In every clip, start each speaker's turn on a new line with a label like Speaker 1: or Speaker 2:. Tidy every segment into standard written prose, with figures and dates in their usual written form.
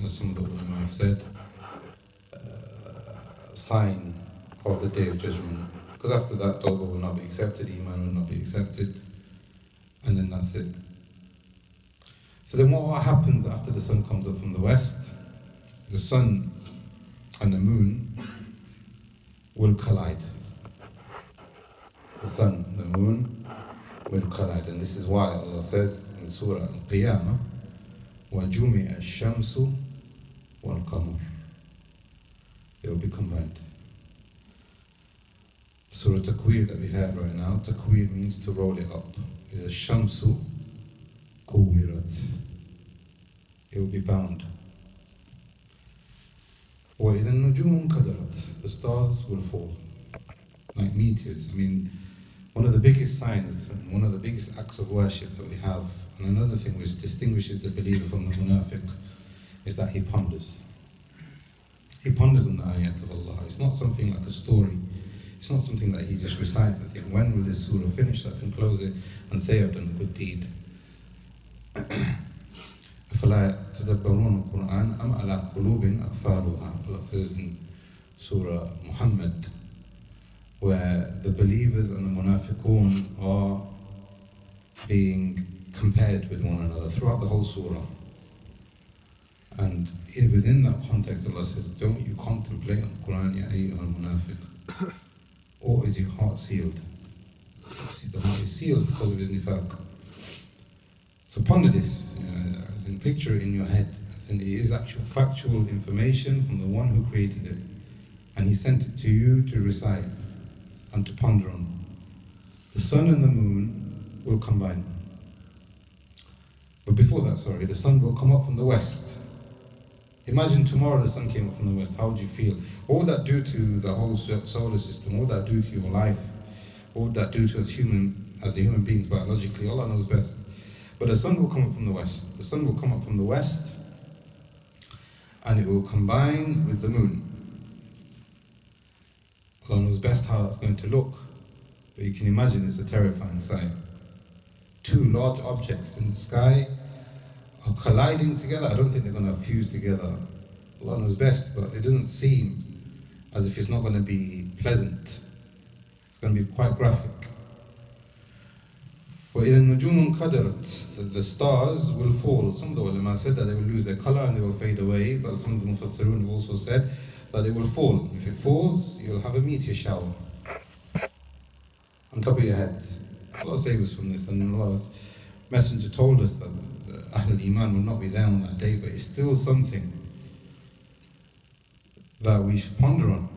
Speaker 1: as some of the ulama have said, sign of the Day of Judgment. Because after that, Tawbah will not be accepted, Iman will not be accepted, and then that's it. So then what happens after the sun comes up from the west? The sun and the moon will collide. The sun and the moon will collide. And this is why Allah says in Surah Al-Qiyamah, وَجُمِعَ الشَّمْسُ وَالْقَمَرُ. They will be combined. Surah Takwir that we have right now, Takwir means to roll it up. Shamsu kuwirat. It will be bound. وَإِذَا النُّجُومُ انْكَدَرَتْ. The stars will fall like meteors. I mean, one of the biggest signs, one of the biggest acts of worship that we have, and another thing which distinguishes the believer from the munafiq, is that he ponders. He ponders on the ayat of Allah. It's not something like a story. It's not something that he just recites and thinks, when will this surah finish so I can close it and say I've done a good deed. أَفَلَا تَدَبَّرُونَ الْقُرْآنَ أَمْ عَلَىٰ قُلُوبٍ أَقْفَالُهَا. Allah says in Surah Muhammad, where the believers and the munafiqun are being compared with one another throughout the whole surah. And within that context, Allah says, don't you contemplate on the Quran, ya ayyuhal munafiq? Or is your heart sealed? See, the heart is sealed because of his nifaq. So ponder this, as in picture it in your head, as in it is actual factual information from the one who created it. And he sent it to you to recite and to ponder on. The sun and the moon will combine. But before that, the sun will come up from the west. Imagine tomorrow the sun came up from the west, how would you feel? What would that do to the whole solar system? What would that do to your life? What would that do to us as human beings biologically? Allah knows best. But the sun will come up from the west. The sun will come up from the west and it will combine with the moon. Allah knows best how that's going to look, but you can imagine it's a terrifying sight. Two large objects in the sky are colliding together. I don't think they're going to fuse together. Allah knows best, but it doesn't seem as if it's not going to be pleasant. It's going to be quite graphic. وَإِذَا النُّجُومُ انْكَدَرَتْ. The stars will fall. Some of the ulama said that they will lose their color and they will fade away, but some of the mufassirun have also said that it will fall. If it falls, you'll have a meteor shower on top of your head. Allah save us from this, and Allah's Messenger told us that the Ahlul Iman will not be there on that day, but it's still something that we should ponder on.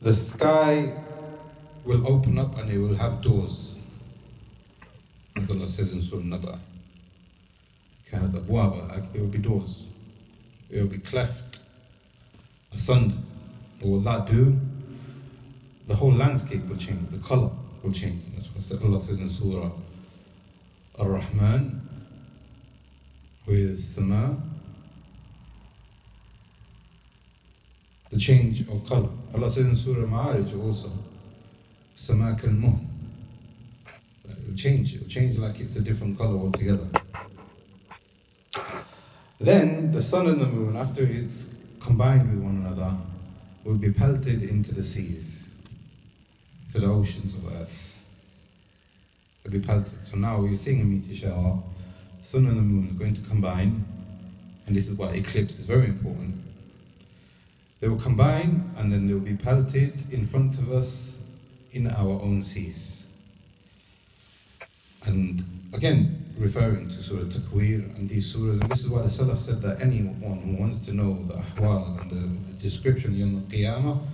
Speaker 1: The sky will open up and it will have doors. As Allah says in Surah Naba, كانت أبوابا, like there will be doors. It will be cleft asunder. What will that do? The whole landscape will change, the color will change. That's what Allah says in Surah Ar-Rahman, with Sama, the change of color. Allah says in Surah Ma'arij also, Sama kal-muh. It'll change like it's a different color altogether. Then the sun and the moon, after it's combined with one another, will be pelted into the seas, to the oceans of earth. They'll be pelted. So now we're seeing a meteor shower. The sun and the moon are going to combine, and this is why eclipse is very important. They will combine and then they will be pelted in front of us in our own seas. And again, referring to Surah Takwir and these surahs, and this is why the Salaf said that anyone who wants to know the ahwal and the description of Yawm al-Qiyamah,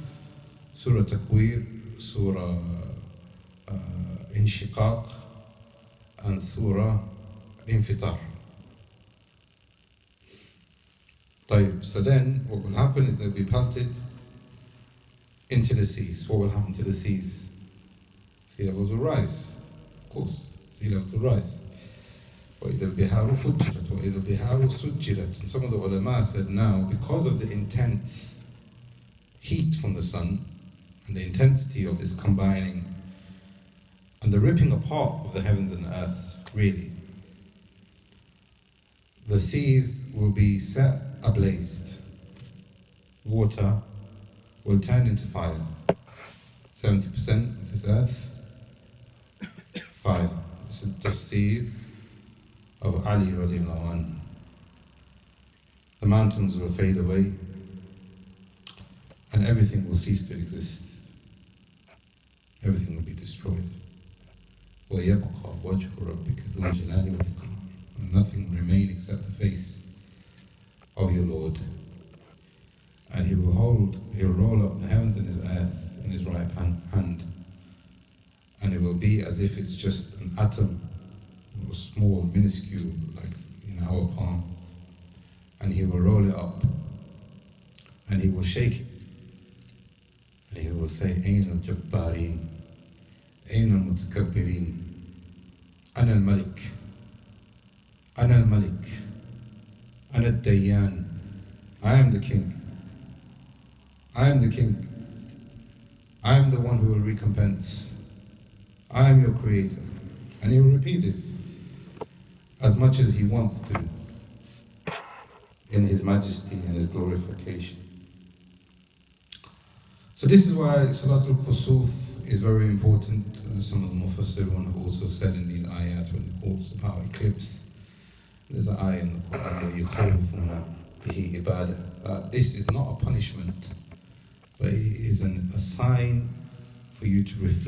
Speaker 1: Surah Takwir, Surah Inshiqaq, and Surah Infitar. So then what will happen is they'll be pelted into the seas. What will happen to the seas? Sea levels will rise, of course. Sea levels will rise. وَإِذَا الْبِحَارُ فُجِّرَتْ وَإِذَا الْبِحَارُ سُجِّرَتْ. And some of the ulama said now, because of the intense heat from the sun and the intensity of this combining and the ripping apart of the heavens and the earth, really, the seas will be set ablaze. Water will turn into fire. 70% of this earth, fire. This is the tafsir of Ali radiallahu anhu. The mountains will fade away and everything will cease to exist. Everything will be destroyed. وَيَبْقَى وَجْهُ رَبِّكَ ذُو الْجَلَالِ وَالْإِكْرَامِ. And nothing will remain except the face of your Lord. And He will roll up the heavens and His earth in His right hand. And it will be as if it's just an atom, or small, minuscule, like in our palm. And He will roll it up. And He will shake it. And He will say, أين الجبارين أين المتكبرين أنا الملك أنا الملك أنا الديان. I am the king. I am the king. I am the one who will recompense. I am your creator. And He will repeat this as much as He wants to in His majesty and His glorification. So this is why Salatul Kusuf is very important. Some of the Mufassirun have also said in these ayat when it calls about eclipse, there's an ayah in the Quran where يُخَوِّفُونَ بِهِ إِبَادَةً, that this is not a punishment, but it is a sign for you to reflect